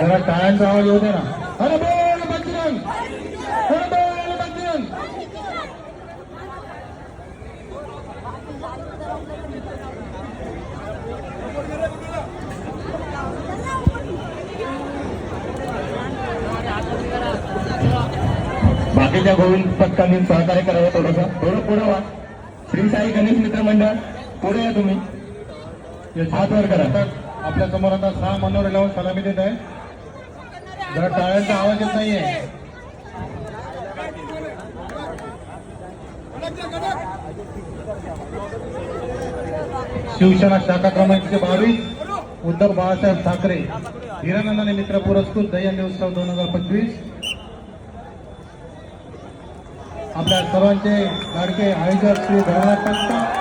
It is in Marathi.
जरा टाळ्यांचा आवाज येऊ दे ना. अरे बोल बजरंग, अरे बोल बजरंग. बाकीच्या गोविंद पथकांनी सहकार्य करावं, थोडं पुढं व्हा. श्री साई गणेश मित्र मंडळ पुढे या तुम्ही, हात वर करा. आपल्या समोर आता 6 मनोरे लावून सलामी देत आहे. जरा टाळ्यांचा आवाज येत नाहीये. शिवसेना शाखा क्रमांक 22 उद्धव बाळासाहेब ठाकरे हिरानंदाने मित्र पुरस्कृत दहीहंडी उत्सव 2025. आपल्या सर्वांचे लाडके आयोजक श्री धर्मनाथ पंत